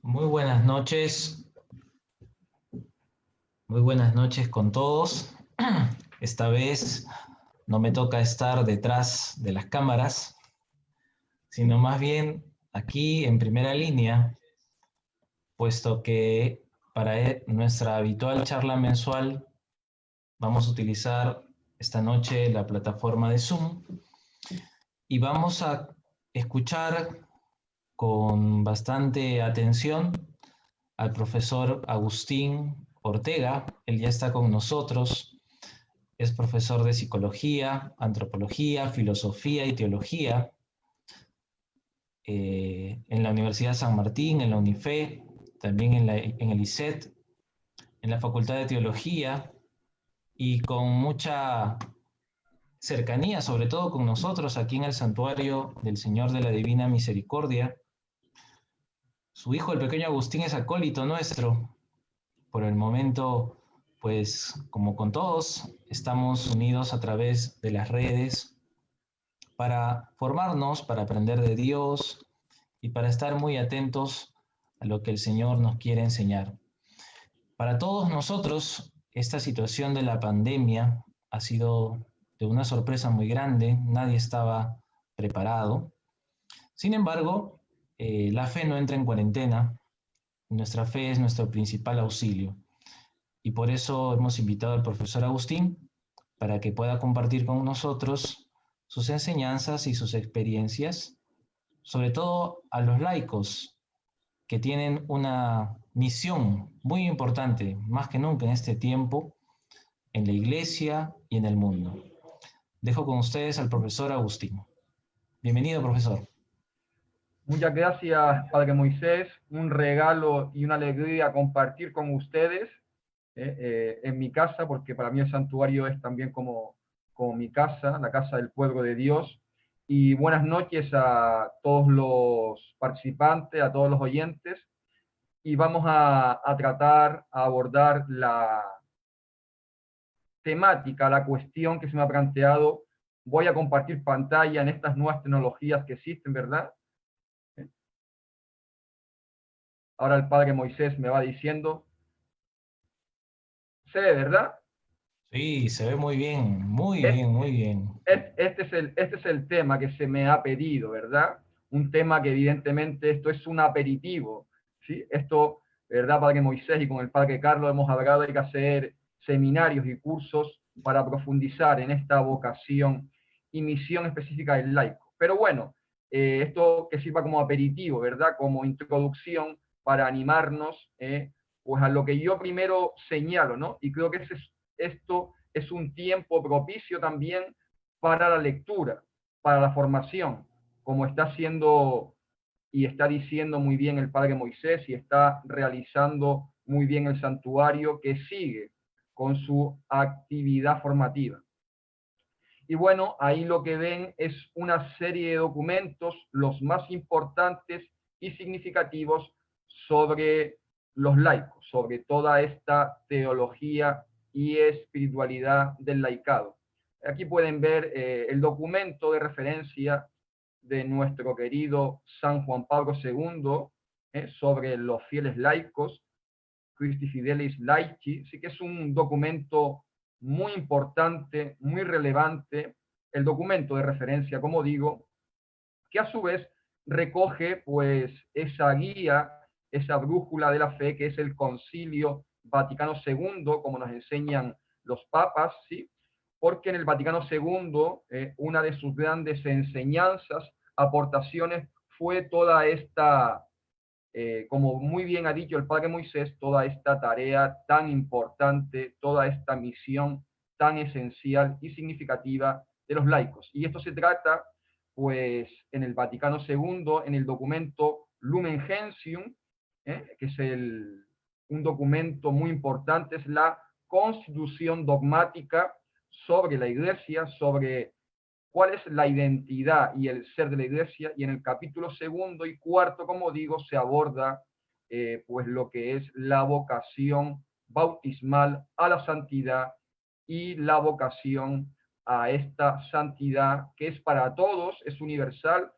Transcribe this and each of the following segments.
Muy buenas noches con todos. Esta vez no me toca estar detrás de las cámaras, sino más bien aquí en primera línea, puesto que para nuestra habitual charla mensual vamos a utilizar esta noche la plataforma de Zoom y vamos a escuchar con bastante atención al profesor Agustín Ortega. Él ya está con nosotros. Es profesor de psicología, antropología, filosofía y teología en la Universidad San Martín, en la UNIFE, también en el ISET, en la Facultad de Teología, y con mucha cercanía, sobre todo con nosotros aquí en el Santuario del Señor de la Divina Misericordia. Su hijo, el pequeño Agustín, es acólito nuestro. Por el momento, pues como con todos, estamos unidos a través de las redes para formarnos, para aprender de Dios y para estar muy atentos a lo que el Señor nos quiere enseñar. Para todos nosotros, esta situación de la pandemia ha sido de una sorpresa muy grande, nadie estaba preparado. Sin embargo, la fe no entra en cuarentena, nuestra fe es nuestro principal auxilio. Y por eso hemos invitado al profesor Agustín para que pueda compartir con nosotros sus enseñanzas y sus experiencias, sobre todo a los laicos que tienen una misión muy importante, más que nunca en este tiempo, en la iglesia y en el mundo. Dejo con ustedes al profesor Agustín. Bienvenido, profesor. Muchas gracias, Padre Moisés. Un regalo y una alegría compartir con ustedes en mi casa, porque para mí el santuario es también como mi casa, la casa del pueblo de Dios. Y buenas noches a todos los participantes, a todos los oyentes. Y vamos a abordar la temática, la cuestión que se me ha planteado. Voy a compartir pantalla en estas nuevas tecnologías que existen, ¿verdad? Ahora el Padre Moisés me va diciendo. ¿Se ve, verdad? Sí, se ve muy bien, muy bien, muy bien. Este es el tema que se me ha pedido, ¿verdad? Un tema que evidentemente esto es un aperitivo, ¿sí? Esto, ¿verdad, Padre Moisés? Y con el Padre Carlos hemos hablado, hay que hacer seminarios y cursos para profundizar en esta vocación y misión específica del laico. Pero bueno, esto que sirva como aperitivo, ¿verdad? Como introducción para animarnos, pues a lo que yo primero señalo, ¿no? Y creo que esto es un tiempo propicio también para la lectura, para la formación, como está haciendo y está diciendo muy bien el Padre Moisés y está realizando muy bien el santuario que sigue con su actividad formativa. Y bueno, ahí lo que ven es una serie de documentos, los más importantes y significativos sobre los laicos, sobre toda esta teología y espiritualidad del laicado. Aquí pueden ver el documento de referencia de nuestro querido San Juan Pablo II sobre los fieles laicos, Christi Fidelis Laici, sí que es un documento muy importante, muy relevante, el documento de referencia, como digo, que a su vez recoge pues esa guía, esa brújula de la fe que es el Concilio Vaticano II, como nos enseñan los papas, ¿sí? Porque en el Vaticano II una de sus grandes enseñanzas, aportaciones, fue toda esta como muy bien ha dicho el Padre Moisés, toda esta tarea tan importante, toda esta misión tan esencial y significativa de los laicos. Y esto se trata, pues, en el Vaticano II, en el documento Lumen Gentium, que es un documento muy importante, es la constitución dogmática sobre la Iglesia, sobre cuál es la identidad y el ser de la Iglesia, y en el capítulo 2 y 4, como digo, se aborda pues lo que es la vocación bautismal a la santidad y la vocación a esta santidad que es para todos, es universal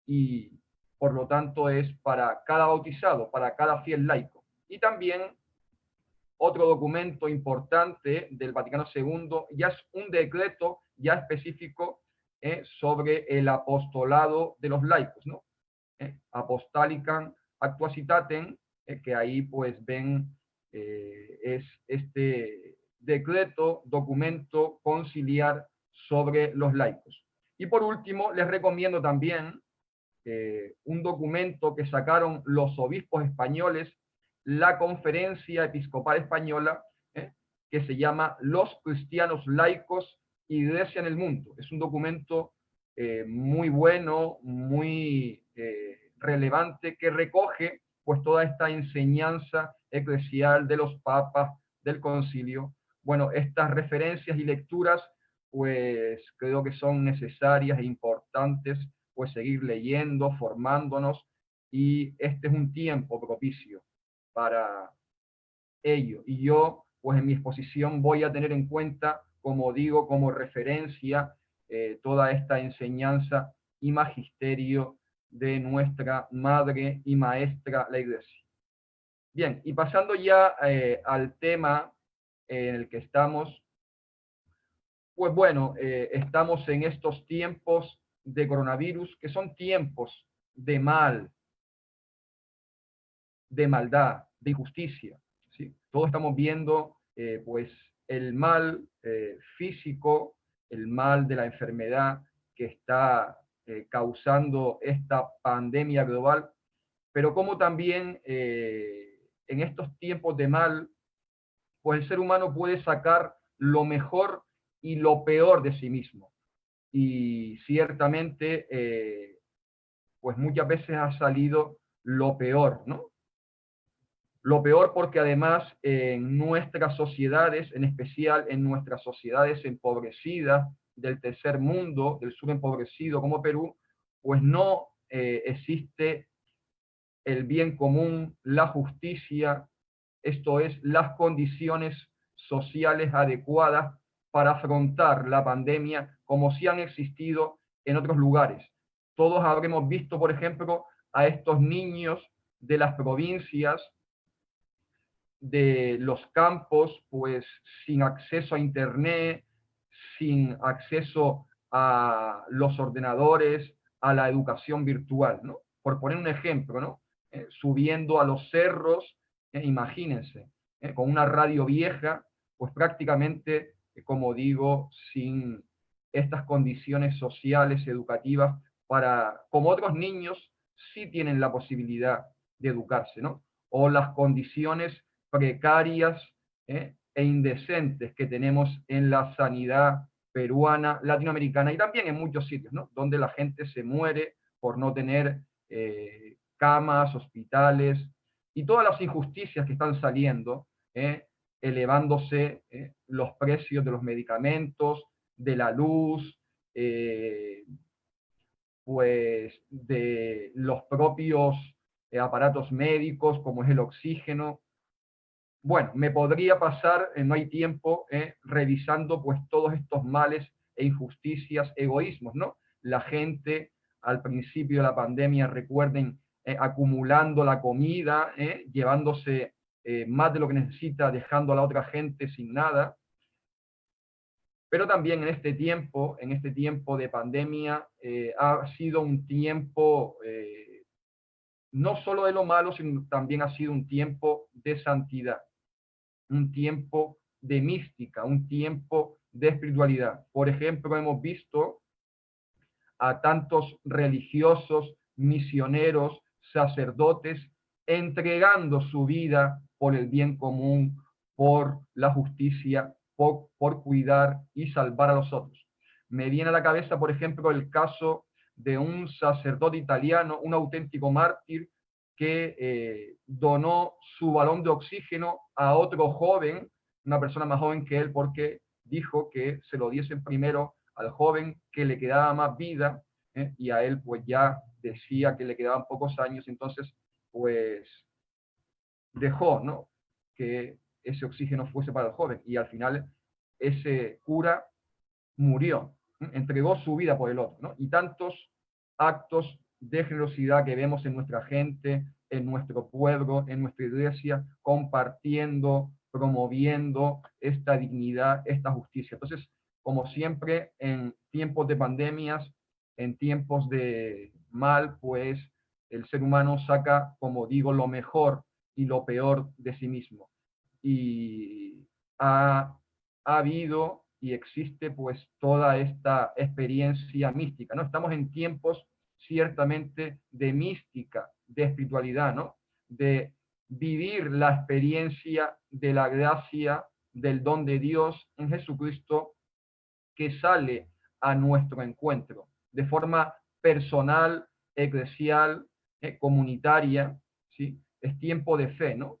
y por lo tanto es para cada bautizado, para cada fiel laico. Y también otro documento importante del Vaticano II ya es un decreto ya específico sobre el apostolado de los laicos, ¿no? Apostalicam Actuacitatem, que ahí pues ven es este decreto, documento conciliar sobre los laicos. Y por último, les recomiendo también un documento que sacaron los obispos españoles, la Conferencia Episcopal Española, que se llama Los Cristianos Laicos, Iglesia en el Mundo. Es un documento muy bueno, muy relevante, que recoge pues toda esta enseñanza eclesial de los papas, del concilio. Bueno, estas referencias y lecturas pues creo que son necesarias e importantes pues seguir leyendo, formándonos, y este es un tiempo propicio para ello. Y yo, pues en mi exposición voy a tener en cuenta, como digo, como referencia toda esta enseñanza y magisterio de nuestra madre y maestra, la Iglesia. Bien, y pasando ya al tema en el que estamos, pues bueno, estamos en estos tiempos de coronavirus, que son tiempos de mal, de maldad, de injusticia, ¿sí? Todos estamos viendo, pues, el mal físico, el mal de la enfermedad que está causando esta pandemia global, pero como también en estos tiempos de mal, pues el ser humano puede sacar lo mejor y lo peor de sí mismo. Y ciertamente, pues muchas veces ha salido lo peor, ¿no? Lo peor porque además en nuestras sociedades, en especial en nuestras sociedades empobrecidas del tercer mundo, del sur empobrecido como Perú, pues no existe el bien común, la justicia, esto es, las condiciones sociales adecuadas para afrontar la pandemia como si han existido en otros lugares. Todos habremos visto, por ejemplo, a estos niños de las provincias, de los campos, pues sin acceso a internet, sin acceso a los ordenadores, a la educación virtual, ¿no? Por poner un ejemplo, ¿no? Subiendo a los cerros, imagínense, con una radio vieja, pues prácticamente, como digo, sin estas condiciones sociales, educativas, para, como otros niños, sí tienen la posibilidad de educarse, ¿no? O las condiciones precarias e indecentes que tenemos en la sanidad peruana, latinoamericana y también en muchos sitios, ¿no? Donde la gente se muere por no tener camas, hospitales, y todas las injusticias que están saliendo, elevándose los precios de los medicamentos, de la luz, pues de los propios aparatos médicos, como es el oxígeno. Bueno, me podría pasar, no hay tiempo, revisando pues todos estos males e injusticias, egoísmos, ¿no? La gente al principio de la pandemia, recuerden, acumulando la comida, llevándose más de lo que necesita, dejando a la otra gente sin nada. Pero también en este tiempo de pandemia, ha sido un tiempo no solo de lo malo, sino también ha sido un tiempo de santidad, un tiempo de mística, un tiempo de espiritualidad. Por ejemplo, hemos visto a tantos religiosos, misioneros, sacerdotes, entregando su vida por el bien común, por la justicia, por cuidar y salvar a los otros. Me viene a la cabeza, por ejemplo, el caso de un sacerdote italiano, un auténtico mártir, que donó su balón de oxígeno a otro joven, una persona más joven que él, porque dijo que se lo diesen primero al joven que le quedaba más vida, y a él pues ya decía que le quedaban pocos años, entonces pues dejó, ¿no?, que ese oxígeno fuese para el joven, y al final ese cura murió, entregó su vida por el otro, ¿no? Y tantos actos de generosidad que vemos en nuestra gente, en nuestro pueblo, en nuestra iglesia, compartiendo, promoviendo esta dignidad, esta justicia. Entonces, como siempre, en tiempos de pandemias, en tiempos de mal, pues el ser humano saca, como digo, lo mejor y lo peor de sí mismo. Y ha habido y existe pues toda esta experiencia mística, ¿no? Estamos en tiempos ciertamente de mística, de espiritualidad, ¿no? De vivir la experiencia de la gracia, del don de Dios en Jesucristo que sale a nuestro encuentro de forma personal, eclesial, comunitaria, ¿sí? Es tiempo de fe, ¿no?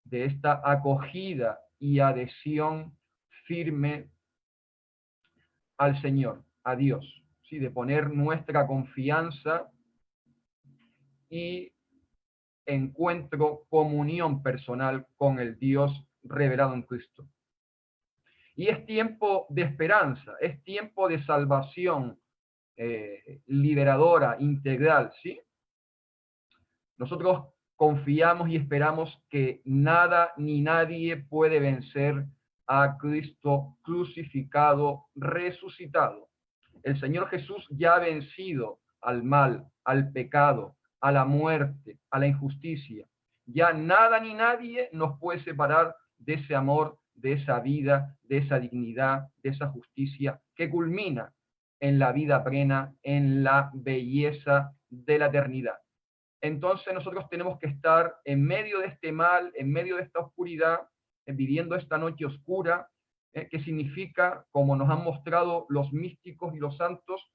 De esta acogida y adhesión firme al Señor, a Dios, ¿sí? De poner nuestra confianza y encuentro, comunión personal con el Dios revelado en Cristo. Y es tiempo de esperanza, es tiempo de salvación liberadora, integral, ¿sí? Nosotros confiamos y esperamos que nada ni nadie puede vencer a Cristo crucificado, resucitado. El Señor Jesús ya ha vencido al mal, al pecado, a la muerte, a la injusticia. Ya nada ni nadie nos puede separar de ese amor, de esa vida, de esa dignidad, de esa justicia que culmina en la vida plena, en la belleza de la eternidad. Entonces nosotros tenemos que estar en medio de este mal, en medio de esta oscuridad, viviendo esta noche oscura, que significa, como nos han mostrado los místicos y los santos,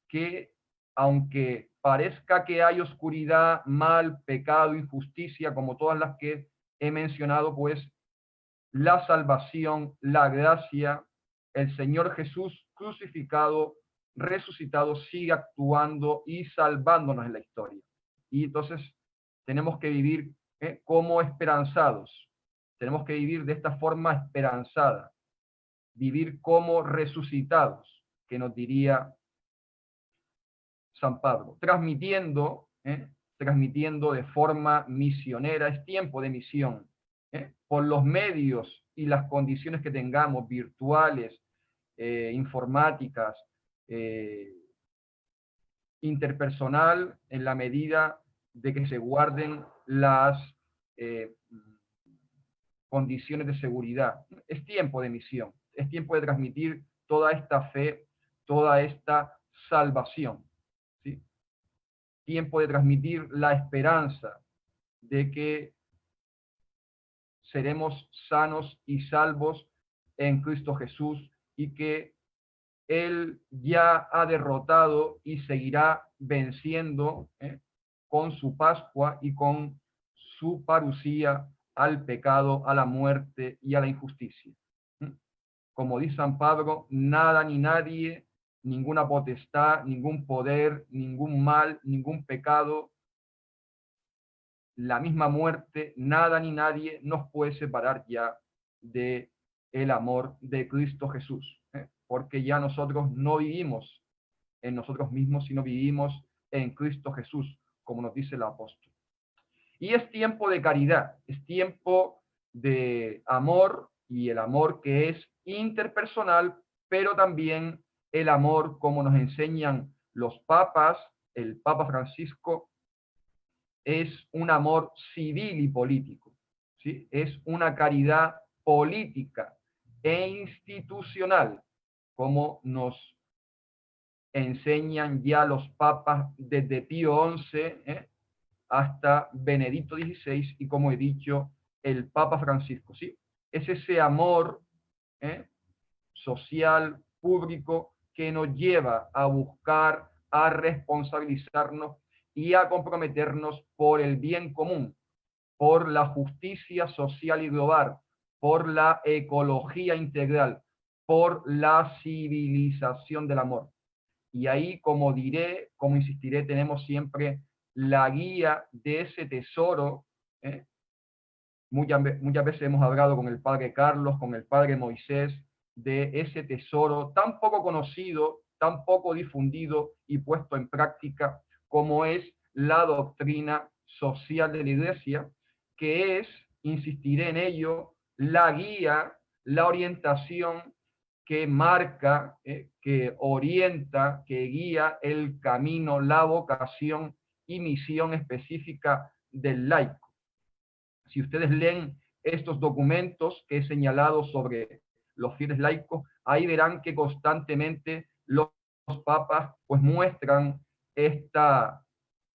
que aunque parezca que hay oscuridad, mal, pecado, injusticia, como todas las que he mencionado, pues la salvación, la gracia, el Señor Jesús crucificado, resucitado, sigue actuando y salvándonos en la historia. Y entonces tenemos que vivir como esperanzados, tenemos que vivir de esta forma esperanzada, vivir como resucitados, que nos diría San Pablo, transmitiendo de forma misionera, es tiempo de misión, por los medios y las condiciones que tengamos, virtuales, informáticas, interpersonal, en la medida de que se guarden las condiciones de seguridad. Es tiempo de misión, es tiempo de transmitir toda esta fe, toda esta salvación, ¿sí? Tiempo de transmitir la esperanza de que seremos sanos y salvos en Cristo Jesús y que Él ya ha derrotado y seguirá venciendo con su Pascua y con su parucía al pecado, a la muerte y a la injusticia. Como dice San Pablo, nada ni nadie, ninguna potestad, ningún poder, ningún mal, ningún pecado, la misma muerte, nada ni nadie nos puede separar ya de el amor de Cristo Jesús, porque ya nosotros no vivimos en nosotros mismos, sino vivimos en Cristo Jesús, como nos dice el apóstol. Y es tiempo de caridad, es tiempo de amor, y el amor que es interpersonal, pero también el amor, como nos enseñan los papas, el Papa Francisco, es un amor civil y político, ¿sí? Es una caridad política e institucional, como nos enseñan ya los papas desde Pío XI hasta Benedicto XVI y, como he dicho, el Papa Francisco, ¿sí? Es ese amor social, público, que nos lleva a buscar, a responsabilizarnos y a comprometernos por el bien común, por la justicia social y global, por la ecología integral, por la civilización del amor. Y ahí, como diré, como insistiré, tenemos siempre la guía de ese tesoro. Muchas veces hemos hablado con el padre Carlos, con el padre Moisés, de ese tesoro tan poco conocido, tan poco difundido y puesto en práctica, como es la doctrina social de la Iglesia, que es, insistiré en ello, la guía, la orientación que marca, que orienta, que guía el camino, la vocación y misión específica del laico. Si ustedes leen estos documentos que he señalado sobre los fieles laicos, ahí verán que constantemente los papas pues muestran esta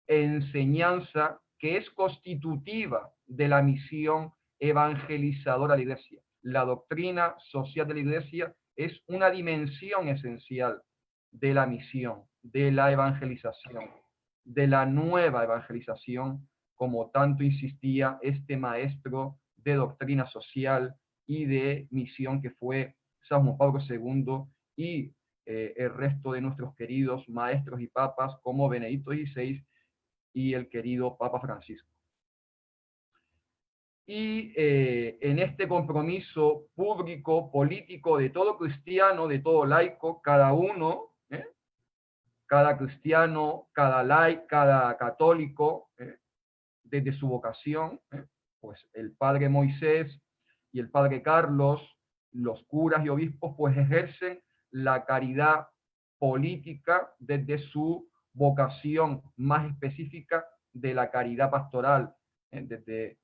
enseñanza que es constitutiva de la misión evangelizadora de la Iglesia. La doctrina social de la Iglesia es una dimensión esencial de la misión, de la evangelización, de la nueva evangelización, como tanto insistía este maestro de doctrina social y de misión que fue San Juan Pablo II y el resto de nuestros queridos maestros y papas como Benedicto XVI y el querido Papa Francisco. Y en este compromiso público, político, de todo cristiano, de todo laico, cada uno, cada cristiano, cada laico, cada católico, desde su vocación, pues el padre Moisés y el padre Carlos, los curas y obispos, pues ejercen la caridad política desde su vocación más específica de la caridad pastoral, desde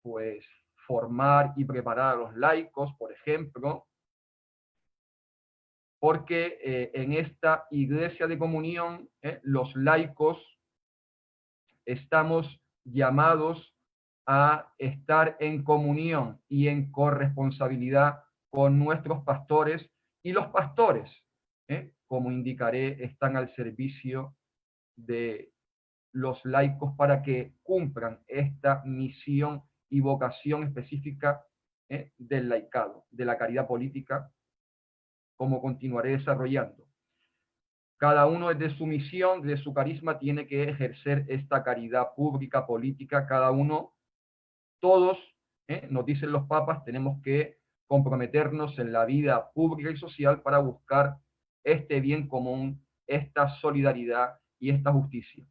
pues formar y preparar a los laicos, por ejemplo, porque en esta iglesia de comunión los laicos estamos llamados a estar en comunión y en corresponsabilidad con nuestros pastores, y los pastores, como indicaré, están al servicio de los laicos para que cumplan esta misión y vocación específica del laicado, de la caridad política, como continuaré desarrollando. Cada uno desde su misión, desde su carisma, tiene que ejercer esta caridad pública, política. Cada uno, todos, nos dicen los papas, tenemos que comprometernos en la vida pública y social para buscar este bien común, esta solidaridad y esta justicia.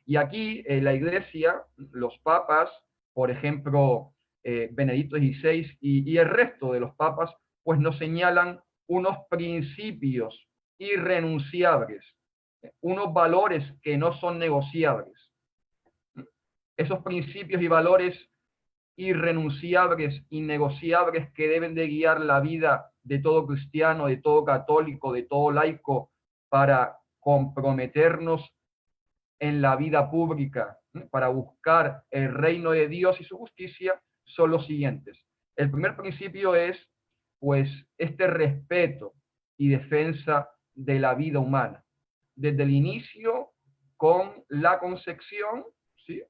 Y aquí la Iglesia, los papas, por ejemplo, Benedicto XVI y el resto de los papas, pues nos señalan unos principios irrenunciables, unos valores que no son negociables. Esos principios y valores irrenunciables, innegociables, que deben de guiar la vida de todo cristiano, de todo católico, de todo laico, para comprometernos en la vida pública, para buscar el reino de Dios y su justicia, son los siguientes. El primer principio es, pues, este respeto y defensa de la vida humana. Desde el inicio, con la concepción, ¿sí?,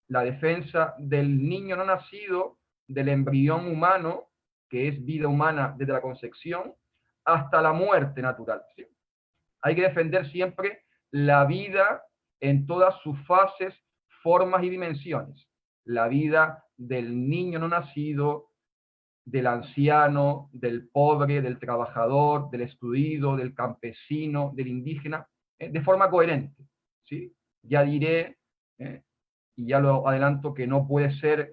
la defensa del niño no nacido, del embrión humano, que es vida humana desde la concepción, hasta la muerte natural, ¿sí? Hay que defender siempre la vida en todas sus fases, formas y dimensiones. La vida del niño no nacido, del anciano, del pobre, del trabajador, del excluido, del campesino, del indígena, de forma coherente, ¿sí? Ya diré, y ya lo adelanto, que no puede ser,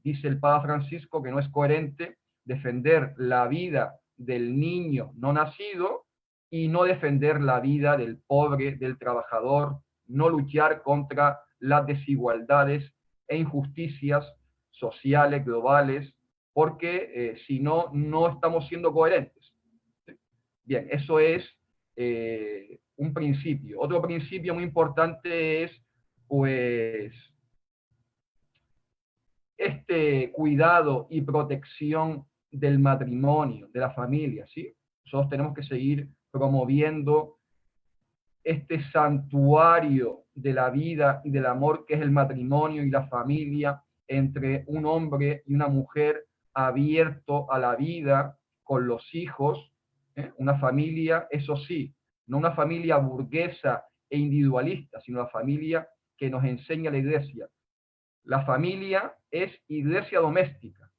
dice el Papa Francisco, que no es coherente defender la vida del niño no nacido y no defender la vida del pobre, del trabajador, no luchar contra las desigualdades e injusticias sociales, globales, porque si no, no estamos siendo coherentes. Bien, eso es un principio. Otro principio muy importante es, pues, este cuidado y protección del matrimonio, de la familia, ¿sí? Nosotros tenemos que seguir promoviendo este santuario de la vida y del amor que es el matrimonio y la familia entre un hombre y una mujer abierto a la vida con los hijos, una familia, eso sí, no una familia burguesa e individualista, sino una familia que nos enseña la Iglesia. La familia es iglesia doméstica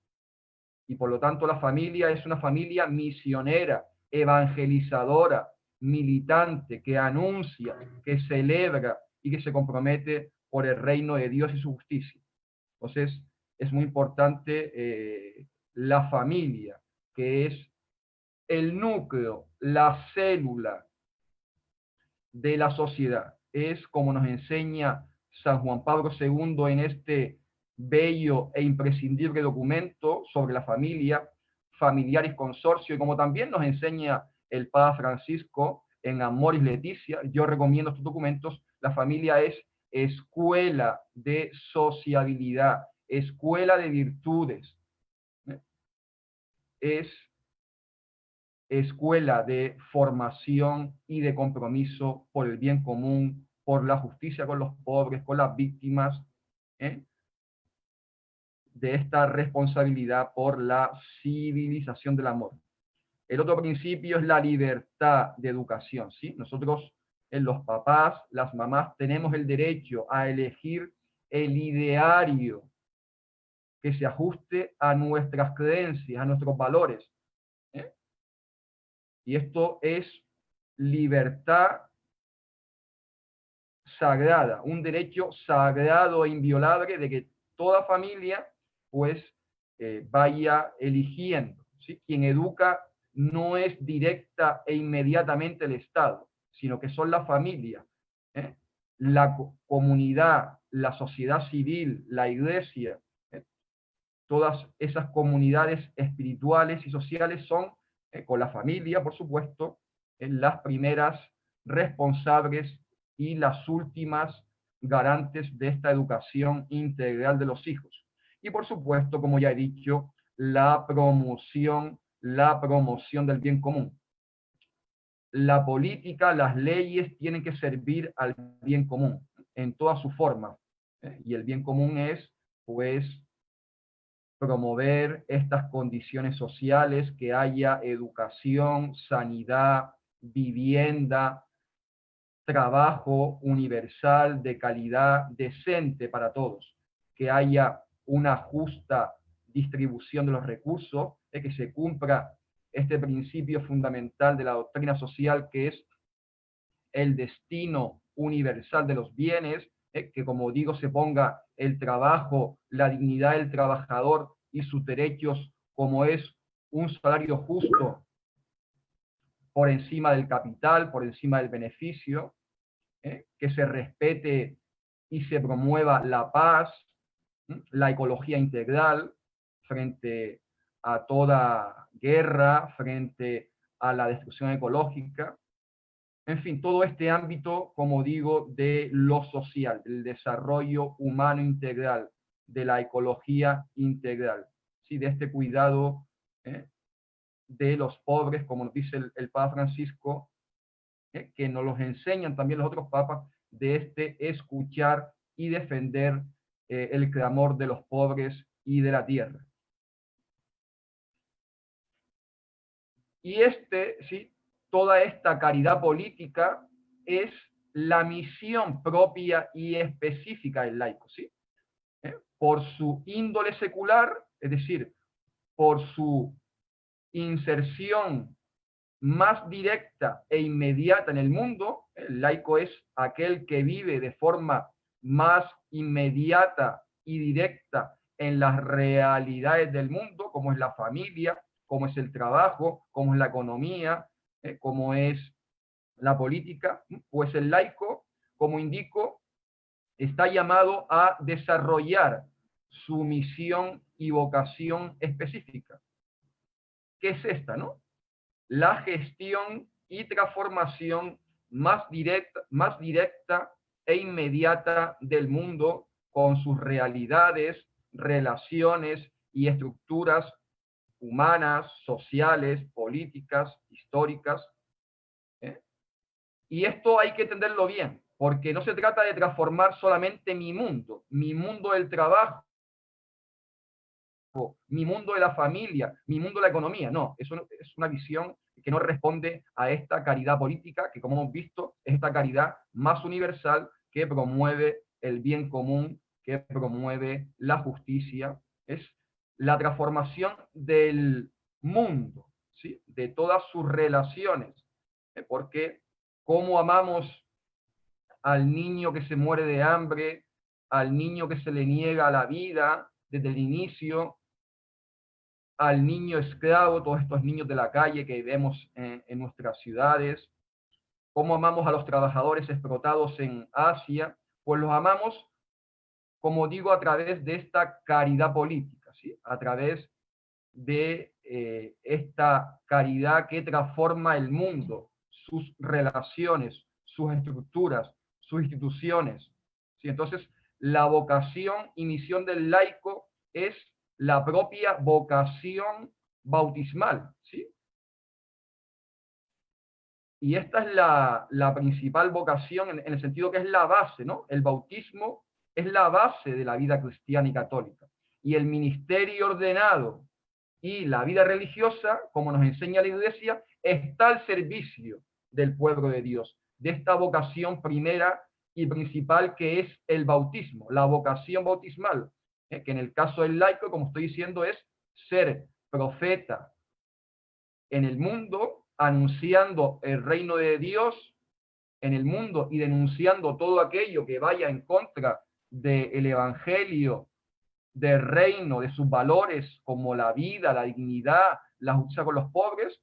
y por lo tanto la familia es una familia misionera, evangelizadora, militante, que anuncia, que celebra y que se compromete por el reino de Dios y su justicia. Entonces, es muy importante la familia, que es el núcleo, la célula de la sociedad. Es como nos enseña San Juan Pablo II en este bello e imprescindible documento sobre la familia, Familiaris Consortio, y como también nos enseña el Papa Francisco en Amoris Laetitia. Yo recomiendo estos documentos. La familia es escuela de sociabilidad, escuela de virtudes, es escuela de formación y de compromiso por el bien común, por la justicia con los pobres, con las víctimas, de esta responsabilidad por la civilización del amor. El otro principio es la libertad de educación, ¿sí? Nosotros, los papás, las mamás, tenemos el derecho a elegir el ideario que se ajuste a nuestras creencias, a nuestros valores. Y esto es libertad sagrada, un derecho sagrado e inviolable de que toda familia pues vaya eligiendo, ¿sí? Quien educa no es directa e inmediatamente el Estado, sino que son la familia, la comunidad, la sociedad civil, la iglesia, todas esas comunidades espirituales y sociales son, con la familia, por supuesto, las primeras responsables y las últimas garantes de esta educación integral de los hijos. Y por supuesto, como ya he dicho, la promoción del bien común. La política, las leyes tienen que servir al bien común en todas sus formas. Y el bien común es, pues, promover estas condiciones sociales, que haya educación, sanidad, vivienda, trabajo universal, de calidad, decente para todos, que haya una justa distribución de los recursos, que se cumpla este principio fundamental de la doctrina social, que es el destino universal de los bienes, que como digo, se ponga el trabajo, la dignidad del trabajador y sus derechos como es un salario justo por encima del capital, por encima del beneficio, que se respete y se promueva la paz, la ecología integral frente a toda guerra, frente a la destrucción ecológica. En fin, todo este ámbito, como digo, de lo social, del desarrollo humano integral, de la ecología integral, ¿sí? De este cuidado de los pobres, como nos dice el Papa Francisco, que nos los enseñan también los otros papas, de este escuchar y defender el clamor de los pobres y de la tierra. Y ¿sí? Toda esta caridad política es la misión propia y específica del laico, ¿sí? Por su índole secular, es decir, por su inserción más directa e inmediata en el mundo, el laico es aquel que vive de forma más inmediata y directa en las realidades del mundo, como es la familia, como es el trabajo, como es la economía, como es la política. Pues el laico, como indico, está llamado a desarrollar su misión y vocación específica. ¿Qué es esta, no? La gestión y transformación más directa e inmediata del mundo, con sus realidades, relaciones y estructuras humanas, sociales, políticas, históricas. Y esto hay que entenderlo bien, porque no se trata de transformar solamente mi mundo del trabajo, mi mundo de la familia, mi mundo de la economía. No, eso es una visión que no responde a esta caridad política, que como hemos visto, es esta caridad más universal que promueve el bien común, que promueve la justicia. Es la transformación del mundo, ¿sí? De todas sus relaciones, Porque cómo amamos al niño que se muere de hambre, al niño que se le niega la vida desde el inicio, al niño esclavo, todos estos niños de la calle que vemos en nuestras ciudades, cómo amamos a los trabajadores explotados en Asia, pues los amamos, como digo, a través de esta caridad política, ¿sí? A través de esta caridad que transforma el mundo, sus relaciones, sus estructuras, sus instituciones, ¿sí? Entonces, la vocación y misión del laico es la propia vocación bautismal, ¿sí? Y esta es la principal vocación en el sentido que es la base, ¿no? El bautismo es la base de la vida cristiana y católica. Y el ministerio ordenado y la vida religiosa, como nos enseña la Iglesia, está al servicio del pueblo de Dios, de esta vocación primera y principal que es el bautismo, la vocación bautismal, que en el caso del laico, como estoy diciendo, es ser profeta en el mundo, anunciando el reino de Dios en el mundo y denunciando todo aquello que vaya en contra del evangelio, del reino, de sus valores como la vida, la dignidad, la justicia con los pobres,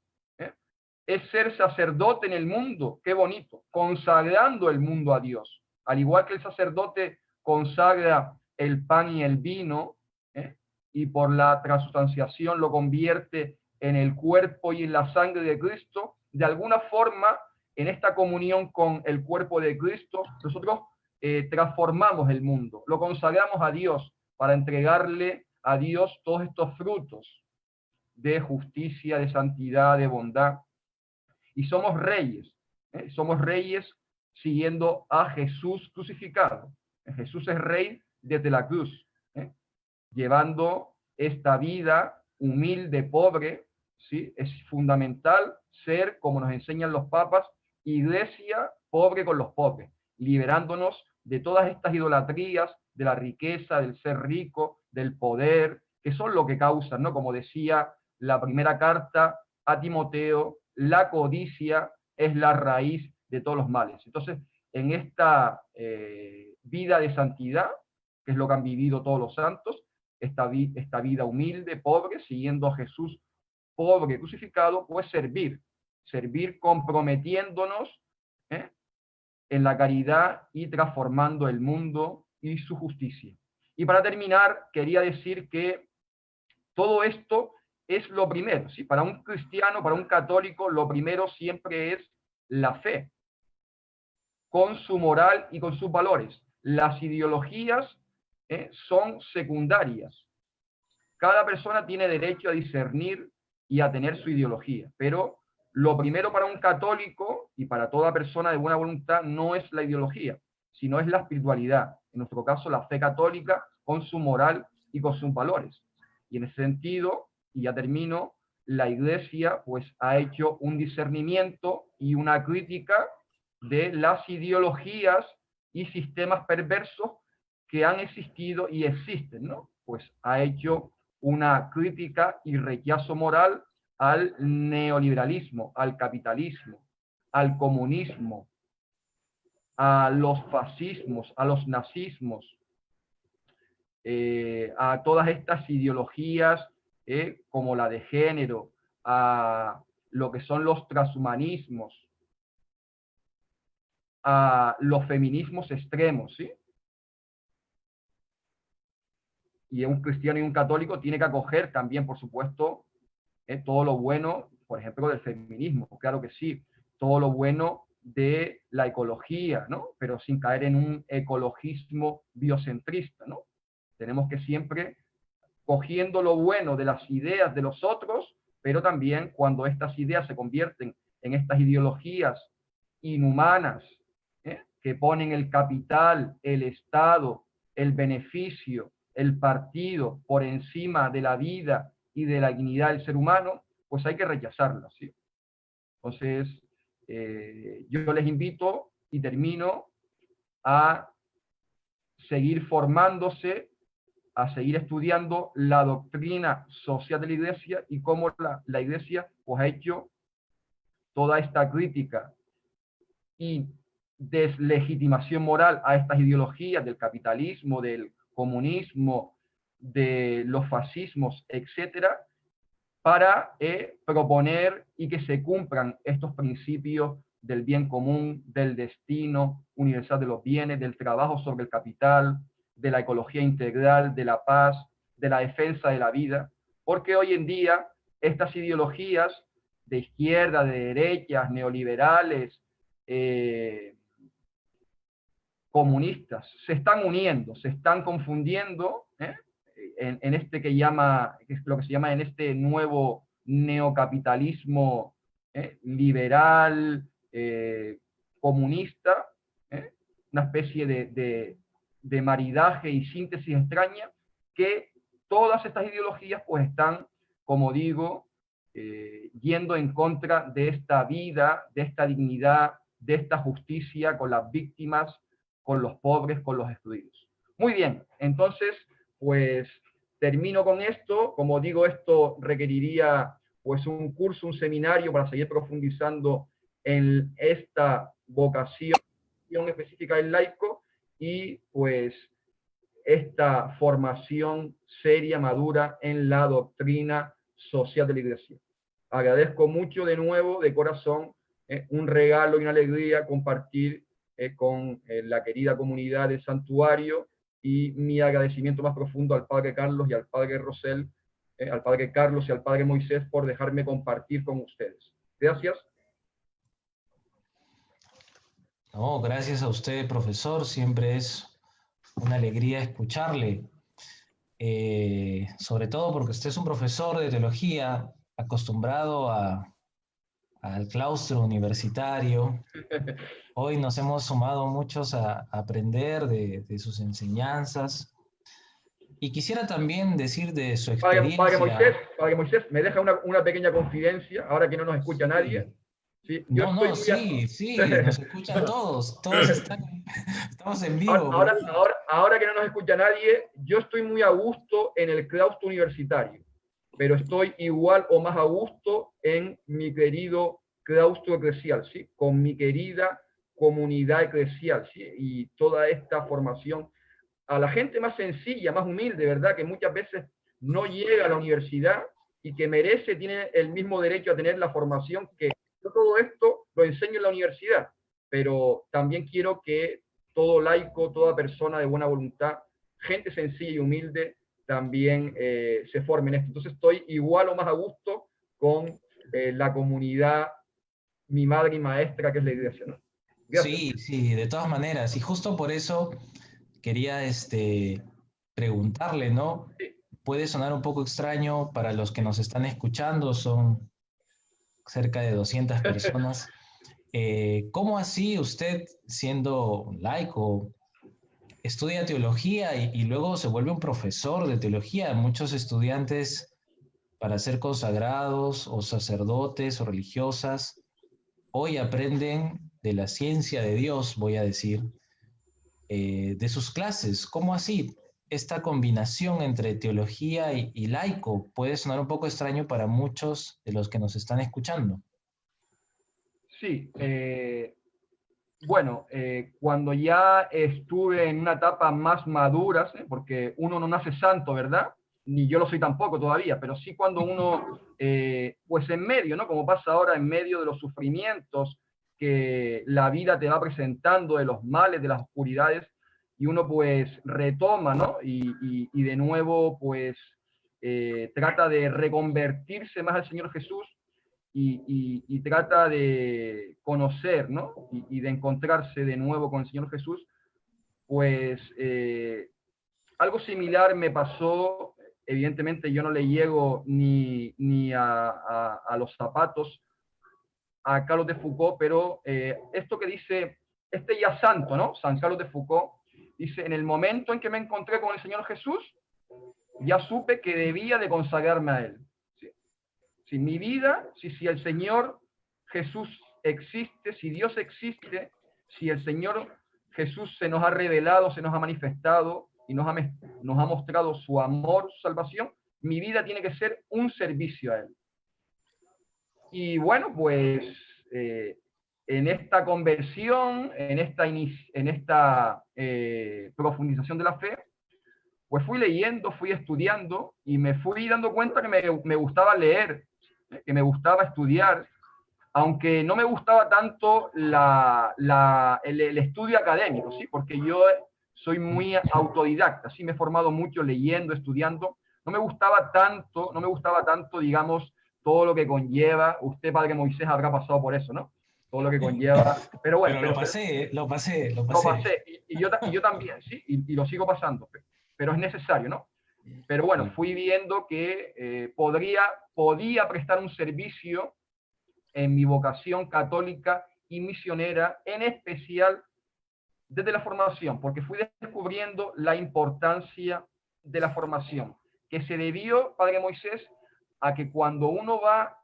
es ser sacerdote en el mundo, qué bonito, consagrando el mundo a Dios. Al igual que el sacerdote consagra el pan y el vino, y por la transustanciación lo convierte en el cuerpo y en la sangre de Cristo, de alguna forma, en esta comunión con el cuerpo de Cristo, nosotros transformamos el mundo, lo consagramos a Dios para entregarle a Dios todos estos frutos de justicia, de santidad, de bondad. Y somos reyes siguiendo a Jesús crucificado. Jesús es rey desde la cruz, llevando esta vida humilde, pobre, ¿sí? Es fundamental ser, como nos enseñan los papas, iglesia pobre con los pobres, liberándonos de todas estas idolatrías, de la riqueza, del ser rico, del poder, que son lo que causan, ¿no? Como decía la primera carta a Timoteo, la codicia es la raíz de todos los males. Entonces, en esta vida de santidad, que es lo que han vivido todos los santos, esta vida humilde, pobre, siguiendo a Jesús pobre, crucificado, pues servir comprometiéndonos en la caridad y transformando el mundo y su justicia. Y para terminar, quería decir que todo esto es lo primero, ¿sí? Para un cristiano, para un católico, lo primero siempre es la fe, con su moral y con sus valores. Las ideologías son secundarias. Cada persona tiene derecho a discernir y a tener su ideología, pero lo primero para un católico y para toda persona de buena voluntad no es la ideología, sino es la espiritualidad. En nuestro caso, la fe católica con su moral y con sus valores. Y en ese sentido, y ya termino, la Iglesia pues ha hecho un discernimiento y una crítica de las ideologías y sistemas perversos que han existido y existen, ¿no? Pues ha hecho una crítica y rechazo moral al neoliberalismo, al capitalismo, al comunismo, a los fascismos, a los nazismos, a todas estas ideologías como la de género, a lo que son los transhumanismos, a los feminismos extremos, ¿sí? Y un cristiano y un católico tiene que acoger también, por supuesto, todo lo bueno, por ejemplo, del feminismo, claro que sí, todo lo bueno de la ecología, ¿no? Pero sin caer en un ecologismo biocentrista, ¿no? Tenemos que siempre cogiendo lo bueno de las ideas de los otros, pero también cuando estas ideas se convierten en estas ideologías inhumanas, que ponen el capital, el Estado, el beneficio, el partido por encima de la vida y de la dignidad del ser humano, pues hay que rechazarlas, ¿sí? Entonces, yo les invito y termino a seguir formándose, a seguir estudiando la doctrina social de la Iglesia y cómo la Iglesia pues, ha hecho toda esta crítica y deslegitimación moral a estas ideologías del capitalismo, del comunismo, de los fascismos, etcétera, para proponer y que se cumplan estos principios del bien común, del destino universal de los bienes, del trabajo sobre el capital, de la ecología integral, de la paz, de la defensa de la vida, porque hoy en día estas ideologías de izquierda, de derechas, neoliberales, comunistas, se están uniendo, se están confundiendo, en este que es lo que se llama en este nuevo neocapitalismo liberal, comunista, una especie de maridaje y síntesis extraña, que todas estas ideologías pues están, como digo, yendo en contra de esta vida, de esta dignidad, de esta justicia con las víctimas, con los pobres, con los excluidos. Muy bien, entonces, pues termino con esto. Como digo, esto requeriría pues un curso, un seminario para seguir profundizando en esta vocación específica del laico y pues esta formación seria, madura en la doctrina social de la Iglesia. Agradezco mucho de nuevo, de corazón, un regalo y una alegría compartir con la querida comunidad del santuario, y mi agradecimiento más profundo al Padre Carlos y al Padre Rosel, al Padre Carlos y al Padre Moisés por dejarme compartir con ustedes. Gracias. No, gracias a usted, profesor. Siempre es una alegría escucharle. Sobre todo porque usted es un profesor de teología acostumbrado al claustro universitario. Hoy nos hemos sumado muchos a aprender de sus enseñanzas. Y quisiera también decir de su experiencia. Padre Moisés, me deja una pequeña confidencia, ahora que no nos escucha nadie. Sí, sí, nos escuchan todos estamos en vivo. Ahora que no nos escucha nadie, yo estoy muy a gusto en el claustro universitario, pero estoy igual o más a gusto en mi querido claustro eclesial, ¿sí? Con mi querida comunidad eclesial, ¿sí? Y toda esta formación a la gente más sencilla, más humilde, ¿verdad? Que muchas veces no llega a la universidad y que tiene el mismo derecho a tener la formación que yo. Todo esto lo enseño en la universidad, pero también quiero que todo laico, toda persona de buena voluntad, gente sencilla y humilde, también se forme en esto. Entonces estoy igual o más a gusto con la comunidad, mi madre y maestra, que es la iglesia, ¿no? Sí, de todas maneras. Y justo por eso quería preguntarle, ¿no? Puede sonar un poco extraño para los que nos están escuchando, son cerca de 200 personas. ¿Cómo así usted, siendo laico, estudia teología y luego se vuelve un profesor de teología? Muchos estudiantes, para ser consagrados o sacerdotes o religiosas, hoy aprenden de la ciencia de Dios, voy a decir, de sus clases. ¿Cómo así? Esta combinación entre teología y laico puede sonar un poco extraño para muchos de los que nos están escuchando. Sí, bueno, cuando ya estuve en una etapa más madura, ¿sí? Porque uno no nace santo, ¿verdad? Ni yo lo soy tampoco todavía, pero sí cuando uno, pues en medio, ¿no? Como pasa ahora, en medio de los sufrimientos que la vida te va presentando, de los males, de las oscuridades, y uno pues retoma, ¿no? Y de nuevo pues trata de reconvertirse más al Señor Jesús, y trata de conocer, ¿no? Y de encontrarse de nuevo con el Señor Jesús, pues algo similar me pasó. Evidentemente yo no le llego ni a los zapatos a Carlos de Foucault, pero esto que dice, ya santo, ¿no? San Carlos de Foucault, dice: en el momento en que me encontré con el Señor Jesús, ya supe que debía de consagrarme a Él. Si mi vida, si el Señor Jesús existe, si Dios existe, si el Señor Jesús se nos ha revelado, se nos ha manifestado y nos ha mostrado su amor, su salvación, mi vida tiene que ser un servicio a Él. Y bueno, pues en esta conversión, en esta profundización de la fe, pues fui leyendo, fui estudiando y me fui dando cuenta que me gustaba leer, que me gustaba estudiar, aunque no me gustaba tanto el estudio académico, ¿sí? Porque yo soy muy autodidacta, sí, me he formado mucho leyendo, estudiando. No me gustaba tanto, digamos, todo lo que conlleva. Usted, Padre Moisés, habrá pasado por eso, ¿no? Todo lo que conlleva. Pero bueno, Pero lo pasé. lo pasé. Y yo también, ¿sí? Y lo sigo pasando. Pero es necesario, ¿no? Pero bueno, fui viendo que podía prestar un servicio en mi vocación católica y misionera, en especial desde la formación, porque fui descubriendo la importancia de la formación, que se debió, Padre Moisés, a que cuando uno va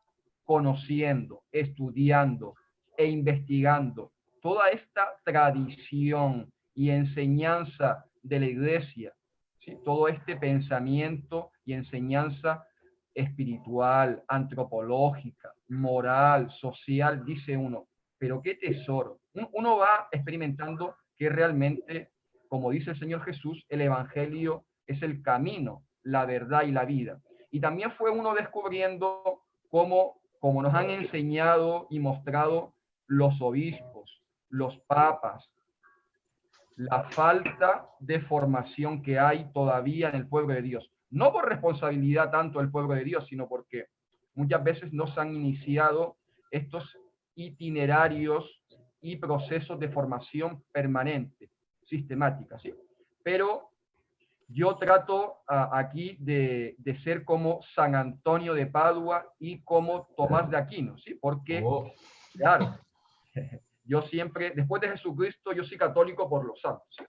conociendo, estudiando e investigando toda esta tradición y enseñanza de la Iglesia, ¿sí? Todo este pensamiento y enseñanza espiritual, antropológica, moral, social, dice uno, pero qué tesoro. Uno va experimentando que realmente, como dice el Señor Jesús, el Evangelio es el camino, la verdad y la vida. Y también fue uno descubriendo como nos han enseñado y mostrado los obispos, los papas, la falta de formación que hay todavía en el pueblo de Dios. No por responsabilidad tanto del pueblo de Dios, sino porque muchas veces no se han iniciado estos itinerarios y procesos de formación permanente, sistemática, ¿sí? Pero yo trato aquí de ser como San Antonio de Padua y como Tomás de Aquino, ¿sí? Porque, claro, yo siempre, después de Jesucristo, yo soy católico por los santos, ¿sí?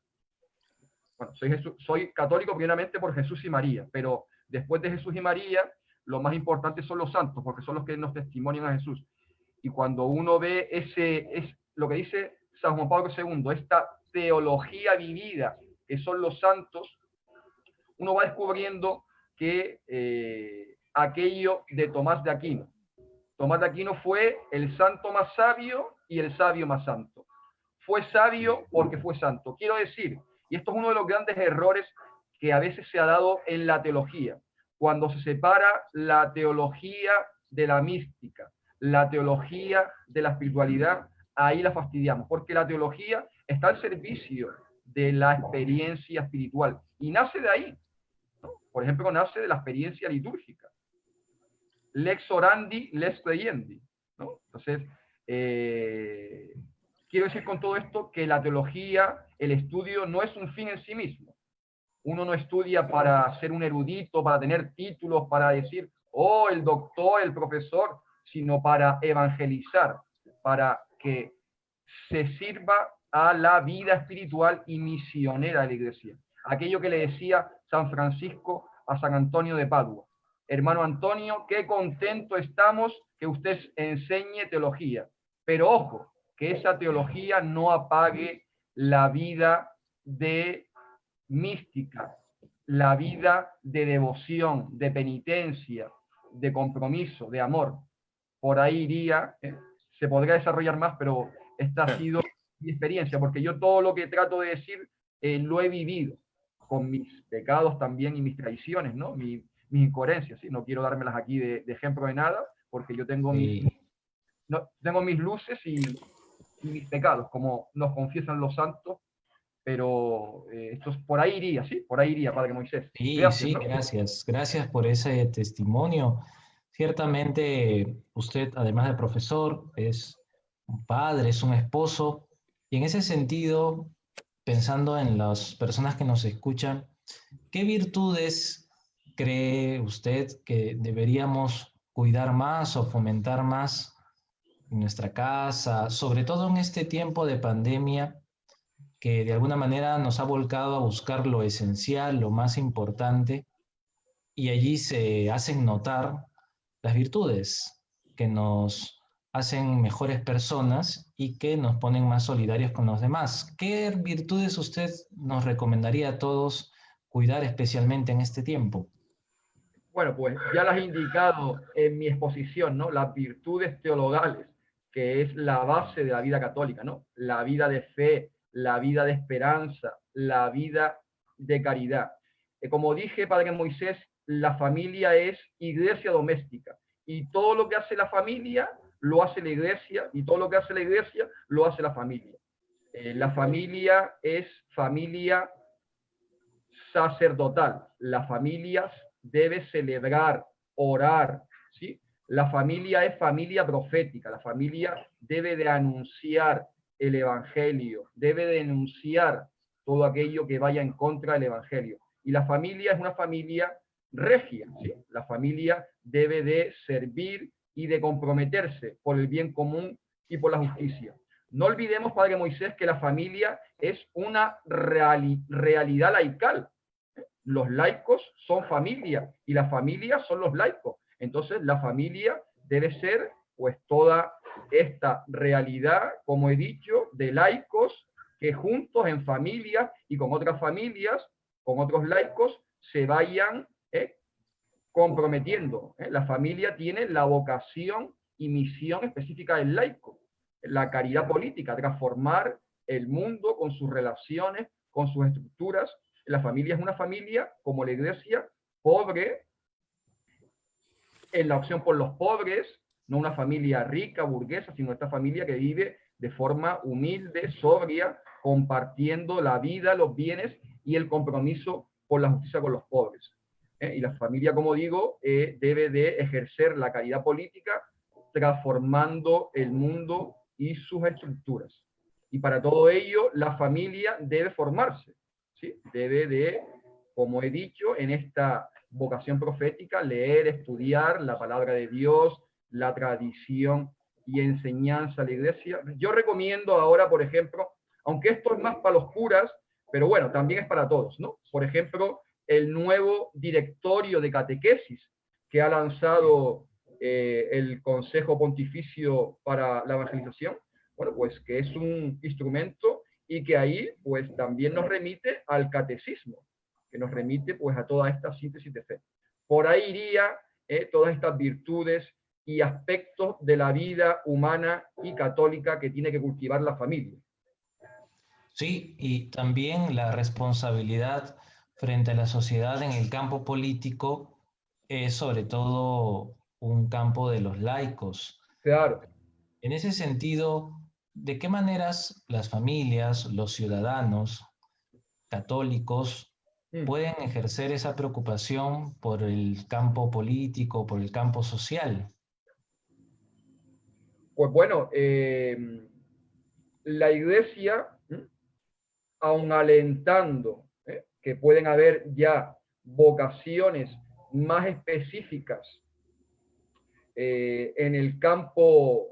Bueno, soy católico primeramente por Jesús y María, pero después de Jesús y María, lo más importante son los santos, porque son los que nos testimonian a Jesús. Y cuando uno ve es lo que dice San Juan Pablo II, esta teología vivida que son los santos, uno va descubriendo que aquello de Tomás de Aquino. Tomás de Aquino fue el santo más sabio y el sabio más santo. Fue sabio porque fue santo. Quiero decir, y esto es uno de los grandes errores que a veces se ha dado en la teología, cuando se separa la teología de la mística, la teología de la espiritualidad, ahí la fastidiamos, porque la teología está al servicio de la experiencia espiritual y nace de ahí, ¿no? Por ejemplo, nace de la experiencia litúrgica. Lex orandi, lex credendi, ¿no? Entonces, quiero decir con todo esto que la teología, el estudio, no es un fin en sí mismo. Uno no estudia para ser un erudito, para tener títulos, para decir, oh, el doctor, el profesor, sino para evangelizar, para que se sirva a la vida espiritual y misionera de la Iglesia. Aquello que le decía San Francisco a San Antonio de Padua. Hermano Antonio, qué contento estamos que usted enseñe teología. Pero ojo, que esa teología no apague la vida de mística, la vida de devoción, de penitencia, de compromiso, de amor. Por ahí iría, se podría desarrollar más, pero esta ha sido mi experiencia, porque yo todo lo que trato de decir lo he vivido, con mis pecados también y mis traiciones, ¿no? Mis incoherencias, ¿sí? No quiero dármelas aquí de ejemplo de nada, porque yo tengo tengo mis luces y mis pecados, como nos confiesan los santos, pero esto por ahí iría, ¿sí? Por ahí iría, Padre Moisés. Gracias, Sí, ¿no? gracias. Gracias por ese testimonio. Ciertamente, usted, además de profesor, es un padre, es un esposo, y en ese sentido, pensando en las personas que nos escuchan, ¿qué virtudes cree usted que deberíamos cuidar más o fomentar más en nuestra casa, sobre todo en este tiempo de pandemia que de alguna manera nos ha volcado a buscar lo esencial, lo más importante, y allí se hacen notar las virtudes que nos hacen mejores personas y que nos ponen más solidarios con los demás? ¿Qué virtudes usted nos recomendaría a todos cuidar especialmente en este tiempo? Bueno, pues ya las he indicado en mi exposición, ¿no? Las virtudes teologales, que es la base de la vida católica, ¿no? La vida de fe, la vida de esperanza, la vida de caridad. Como dije, Padre Moisés, la familia es iglesia doméstica, y todo lo que hace la familia lo hace la iglesia, y todo lo que hace la iglesia lo hace la familia. La familia es familia sacerdotal. La familia debe celebrar, orar, ¿sí? La familia es familia profética. La familia debe de anunciar el evangelio, debe de denunciar todo aquello que vaya en contra del evangelio. Y la familia es una familia regia, ¿sí? La familia debe de servir y de comprometerse por el bien común y por la justicia. No olvidemos, Padre Moisés, que la familia es una realidad laical. Los laicos son familia y las familias son los laicos. Entonces, la familia debe ser, pues, toda esta realidad, como he dicho, de laicos que juntos en familia y con otras familias, con otros laicos, se vayan comprometiendo. La familia tiene la vocación y misión específica del laico, la caridad política, transformar el mundo con sus relaciones, con sus estructuras. La familia es una familia, como la iglesia, pobre, en la opción por los pobres, no una familia rica, burguesa, sino esta familia que vive de forma humilde, sobria, compartiendo la vida, los bienes y el compromiso por la justicia con los pobres. Y la familia, como digo, debe de ejercer la caridad política, transformando el mundo y sus estructuras. Y para todo ello, la familia debe formarse, ¿sí? Debe de, como he dicho, en esta vocación profética, leer, estudiar la palabra de Dios, la tradición y enseñanza de la iglesia. Yo recomiendo ahora, por ejemplo, aunque esto es más para los curas, pero bueno, también es para todos, ¿no? Por ejemplo, el nuevo directorio de catequesis que ha lanzado el Consejo Pontificio para la Evangelización, bueno, pues que es un instrumento y que ahí pues también nos remite al catecismo, que nos remite pues a toda esta síntesis de fe. Por ahí iría todas estas virtudes y aspectos de la vida humana y católica que tiene que cultivar la familia. Sí, y también la responsabilidad frente a la sociedad en el campo político es sobre todo un campo de los laicos. Claro. En ese sentido, ¿de qué maneras las familias, los ciudadanos católicos pueden ejercer esa preocupación por el campo político, por el campo social? Pues bueno, la iglesia, aun alentando que pueden haber ya vocaciones más específicas en el campo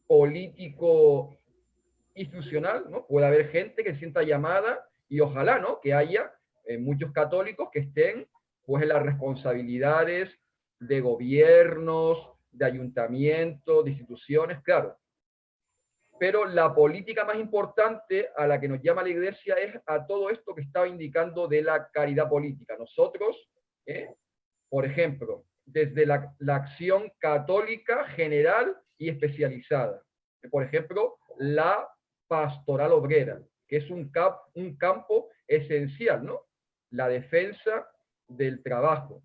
político institucional, ¿no? Puede haber gente que se sienta llamada y ojalá, ¿no? Que haya muchos católicos que estén pues en las responsabilidades de gobiernos, de ayuntamientos, de instituciones, claro. Pero la política más importante a la que nos llama la iglesia es a todo esto que estaba indicando de la caridad política. Nosotros, por ejemplo, desde la acción católica general y especializada. Por ejemplo, la pastoral obrera, que es un campo esencial, ¿no? La defensa del trabajo,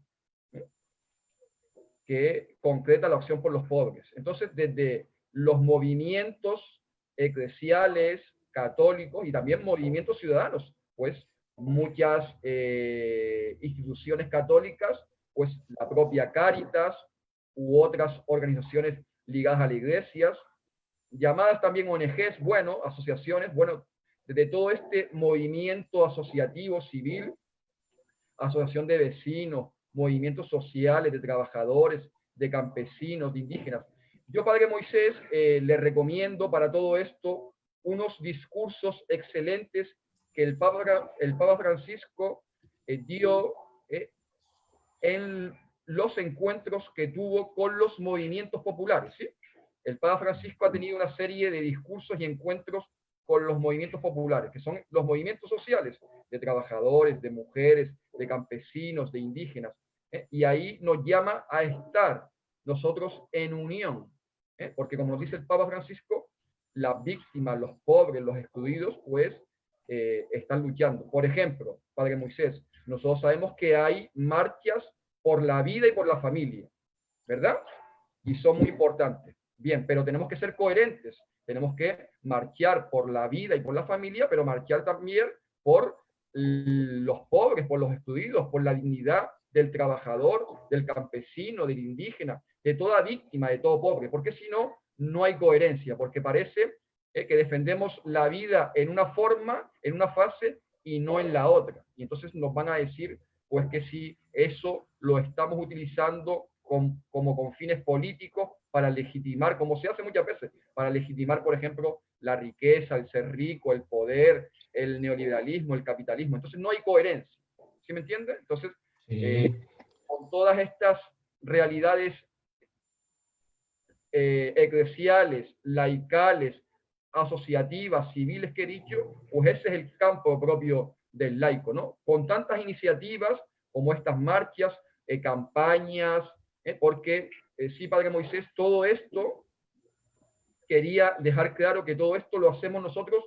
que concreta la acción por los pobres. Entonces, desde los movimientos eclesiales, católicos y también movimientos ciudadanos, pues muchas instituciones católicas, pues la propia Cáritas u otras organizaciones ligadas a las iglesias, llamadas también ONGs, bueno, asociaciones, bueno, desde todo este movimiento asociativo civil, asociación de vecinos, movimientos sociales, de trabajadores, de campesinos, de indígenas. Yo, Padre Moisés, le recomiendo para todo esto unos discursos excelentes que el Papa Francisco dio en los encuentros que tuvo con los movimientos populares, ¿sí? El Papa Francisco ha tenido una serie de discursos y encuentros con los movimientos populares, que son los movimientos sociales, de trabajadores, de mujeres, de campesinos, de indígenas, y ahí nos llama a estar nosotros en unión, Porque como nos dice el Papa Francisco, las víctimas, los pobres, los excluidos, pues están luchando. Por ejemplo, Padre Moisés, nosotros sabemos que hay marchas por la vida y por la familia, ¿verdad? Y son muy importantes. Bien, pero tenemos que ser coherentes. Tenemos que marchar por la vida y por la familia, pero marchar también por los pobres, por los excluidos, por la dignidad del trabajador, del campesino, del indígena, de toda víctima, de todo pobre, porque si no, no hay coherencia, porque parece que defendemos la vida en una forma, en una fase, y no en la otra. Y entonces nos van a decir, pues que si eso lo estamos utilizando como con fines políticos para legitimar, como se hace muchas veces, para legitimar, por ejemplo, la riqueza, el ser rico, el poder, el neoliberalismo, el capitalismo. Entonces no hay coherencia. ¿Sí me entiende? Entonces, con todas estas realidades eclesiales, laicales, asociativas, civiles que he dicho, pues ese es el campo propio del laico, ¿no? Con tantas iniciativas como estas marchas, campañas, porque sí, Padre Moisés, todo esto, quería dejar claro que todo esto lo hacemos nosotros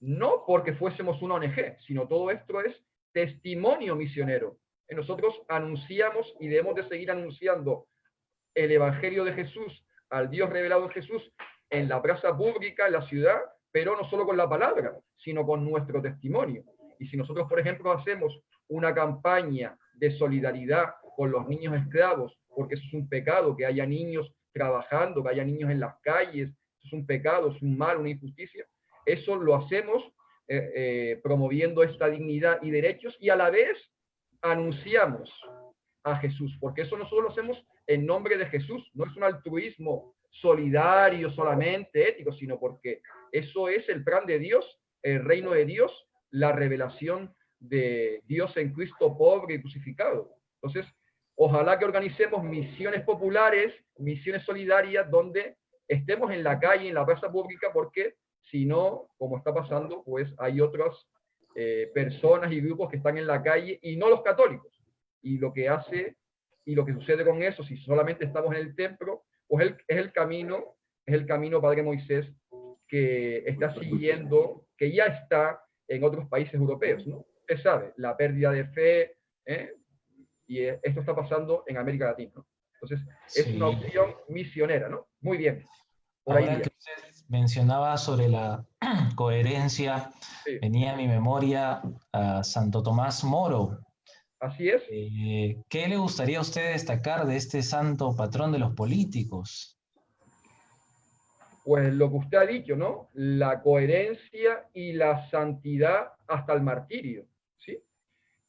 no porque fuésemos una ONG, sino todo esto es testimonio misionero. Nosotros anunciamos y debemos de seguir anunciando el Evangelio de Jesús, al Dios revelado en Jesús, en la plaza pública, en la ciudad, pero no solo con la palabra, sino con nuestro testimonio. Y si nosotros, por ejemplo, hacemos una campaña de solidaridad con los niños esclavos, porque eso es un pecado, que haya niños trabajando, que haya niños en las calles, eso es un pecado, es un mal, una injusticia, eso lo hacemos promoviendo esta dignidad y derechos, y a la vez anunciamos a Jesús, porque eso nosotros lo hacemos en nombre de Jesús, no es un altruismo solidario solamente, ético, sino porque eso es el plan de Dios, el reino de Dios, la revelación de Dios en Cristo pobre y crucificado. Entonces, ojalá que organicemos misiones populares, misiones solidarias, donde estemos en la calle, en la plaza pública, porque si no, como está pasando, pues hay otras personas y grupos que están en la calle y no los católicos. Y lo que hace y lo que sucede con eso, si solamente estamos en el templo, pues es el camino, Padre Moisés, que está siguiendo, que ya está en otros países europeos, ¿no? Usted sabe, la pérdida de fe, y esto está pasando en América Latina, ¿no? Entonces, es una opción misionera, ¿no? Muy bien. Por Ahora ahí que usted mencionaba sobre la coherencia, sí. venía a mi memoria a Santo Tomás Moro. Así es. ¿Qué le gustaría a usted destacar de este santo patrón de los políticos? Pues lo que usted ha dicho, ¿no? La coherencia y la santidad hasta el martirio, ¿sí?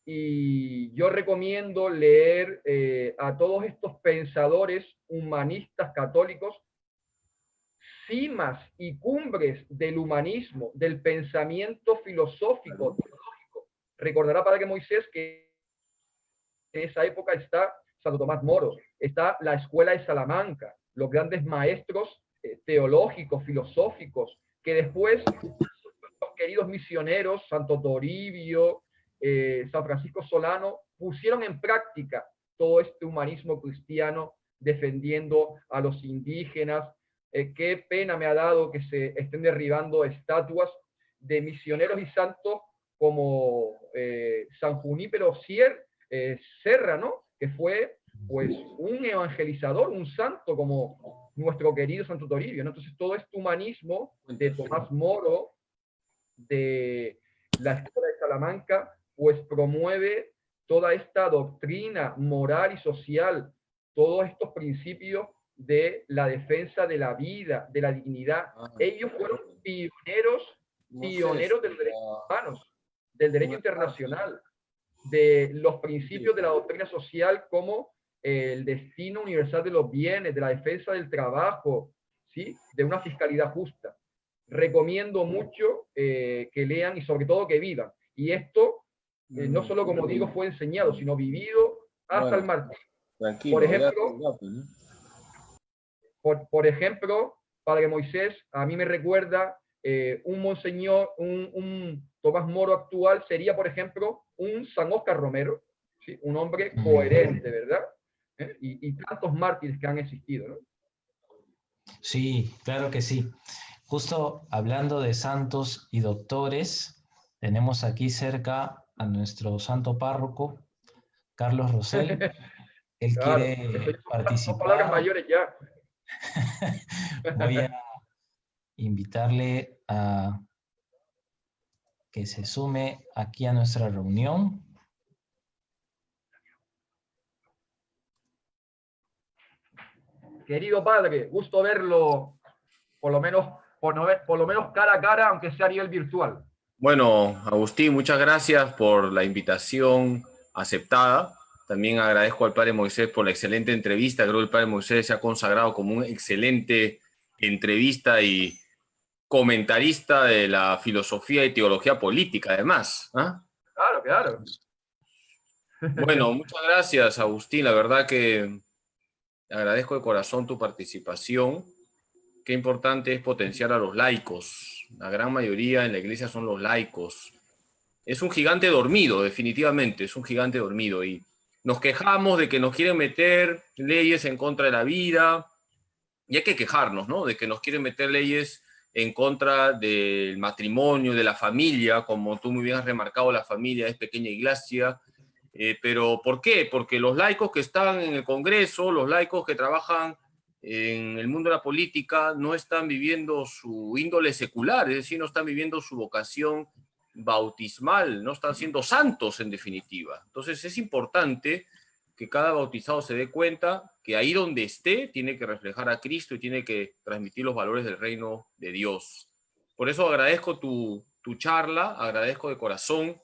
Y yo recomiendo leer a todos estos pensadores humanistas católicos, cimas y cumbres del humanismo, del pensamiento filosófico, teológico. Recordará, Padre Moisés, que en esa época está Santo Tomás Moro, está la Escuela de Salamanca, los grandes maestros teológicos, filosóficos, que después los queridos misioneros, Santo Toribio, San Francisco Solano, pusieron en práctica todo este humanismo cristiano defendiendo a los indígenas. Qué pena me ha dado que se estén derribando estatuas de misioneros y santos como San Junípero Serra, ¿no? Que fue pues un evangelizador, un santo como nuestro querido Santo Toribio, ¿no? Entonces todo este humanismo de Tomás Moro, de la Escuela de Salamanca, pues promueve toda esta doctrina moral y social, todos estos principios de la defensa de la vida, de la dignidad. Ellos fueron pioneros de los derechos humanos, del derecho internacional, de los principios de la doctrina social como el destino universal de los bienes, de la defensa del trabajo, ¿sí? De una fiscalidad justa. Recomiendo mucho que lean y sobre todo que vivan. Y esto, no solo como digo, fue enseñado, sino vivido hasta el martirio. Por ejemplo, por ejemplo, Padre Moisés, a mí me recuerda un monseñor, un Tomás Moro actual sería, por ejemplo, un San Óscar Romero, ¿sí? Un hombre coherente, ¿verdad? Y tantos mártires que han existido, ¿no? Sí, claro que sí. Justo hablando de santos y doctores, tenemos aquí cerca a nuestro santo párroco, Carlos Rosell. Él Claro, eso ya quiere son palabras participar. mayores ya. Voy a invitarle a que se sume aquí a nuestra reunión. Querido padre, gusto verlo, por lo menos, por lo menos cara a cara, aunque sea a nivel virtual. Bueno, Agustín, muchas gracias por la invitación aceptada. También agradezco al Padre Moisés por la excelente entrevista. Creo que el Padre Moisés se ha consagrado como un excelente entrevista y comentarista de la filosofía y teología política, además. ¿Ah? Claro, claro. Bueno, muchas gracias, Agustín. La verdad que agradezco de corazón tu participación. Qué importante es potenciar a los laicos. La gran mayoría en la iglesia son los laicos. Es un gigante dormido, definitivamente, es un gigante dormido. Y nos quejamos de que nos quieren meter leyes en contra de la vida, y hay que quejarnos, ¿no? De que nos quieren meter leyes en contra del matrimonio, de la familia, como tú muy bien has remarcado, la familia es pequeña iglesia. Pero ¿por qué? Porque los laicos que están en el Congreso, los laicos que trabajan en el mundo de la política, no están viviendo su índole secular, es decir, no están viviendo su vocación bautismal, no están siendo santos en definitiva. Entonces es importante que cada bautizado se dé cuenta que ahí donde esté tiene que reflejar a Cristo y tiene que transmitir los valores del reino de Dios. Por eso agradezco tu charla, agradezco de corazón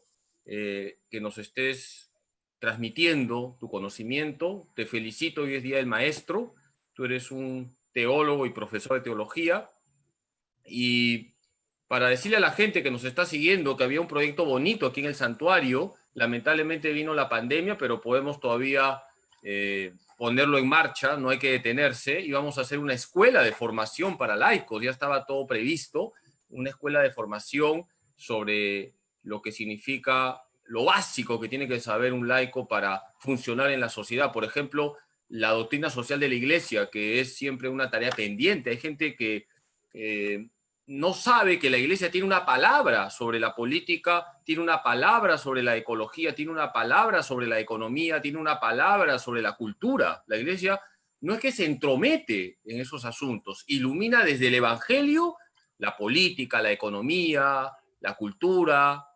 que nos estés transmitiendo tu conocimiento. Te felicito, hoy es Día del Maestro. Tú eres un teólogo y profesor de teología. Y para decirle a la gente que nos está siguiendo que había un proyecto bonito aquí en el santuario, lamentablemente vino la pandemia, pero podemos todavía ponerlo en marcha, no hay que detenerse, y vamos a hacer una escuela de formación para laicos, ya estaba todo previsto, una escuela de formación sobre lo que significa lo básico que tiene que saber un laico para funcionar en la sociedad. Por ejemplo, la doctrina social de la iglesia, que es siempre una tarea pendiente. Hay gente que no sabe que la iglesia tiene una palabra sobre la política, tiene una palabra sobre la ecología, tiene una palabra sobre la economía, tiene una palabra sobre la cultura. La iglesia no es que se entromete en esos asuntos, ilumina desde el evangelio la política, la economía, la cultura,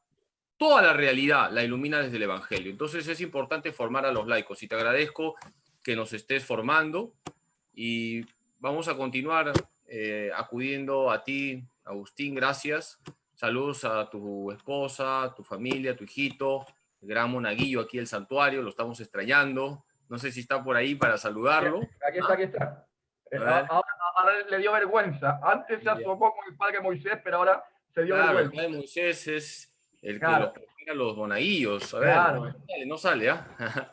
toda la realidad la ilumina desde el evangelio. Entonces es importante formar a los laicos y te agradezco que nos estés formando y vamos a continuar acudiendo a ti, Agustín, gracias. Saludos a tu esposa, a tu familia, a tu hijito, el gran monaguillo aquí del santuario, lo estamos extrañando. No sé si está por ahí para saludarlo. Aquí está, aquí está. Ahora le dio vergüenza. Antes se asomó con el padre Moisés, pero ahora se dio Claro, el vergüenza. padre Moisés es el que Claro, los prepara a los monaguillos. A ver, claro. no sale, ¿ah?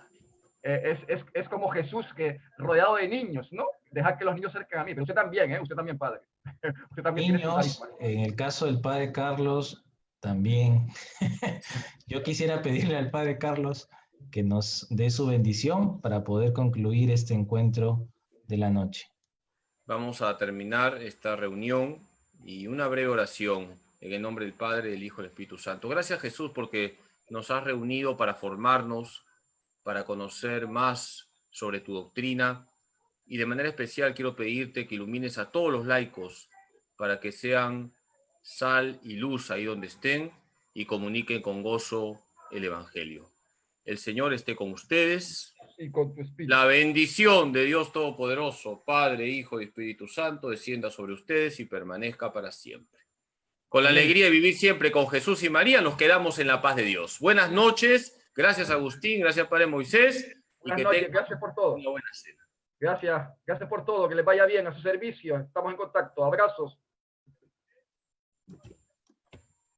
Es como Jesús que rodeado de niños, ¿no? Dejar que los niños se acerquen a mí. Pero usted también, ¿eh? Usted también, padre. Usted también tiene su Niños, carisma. en el caso del padre Carlos, también. Yo quisiera pedirle al padre Carlos que nos dé su bendición para poder concluir este encuentro de la noche. Vamos a terminar esta reunión y una breve oración en el nombre del Padre, del Hijo y del Espíritu Santo. Gracias, Jesús, porque nos has reunido para formarnos, para conocer más sobre tu doctrina, y de manera especial quiero pedirte que ilumines a todos los laicos para que sean sal y luz ahí donde estén y comuniquen con gozo el Evangelio. El Señor esté con ustedes. Y con tu espíritu. La bendición de Dios Todopoderoso, Padre, Hijo y Espíritu Santo, descienda sobre ustedes y permanezca para siempre. Con la Amén. alegría de vivir siempre con Jesús y María, nos quedamos en la paz de Dios. Buenas noches, gracias Agustín, gracias Padre Moisés. Buenas noches, gracias por todo. Una buena cena. Gracias por todo, que les vaya bien a su servicio. Estamos en contacto. Abrazos.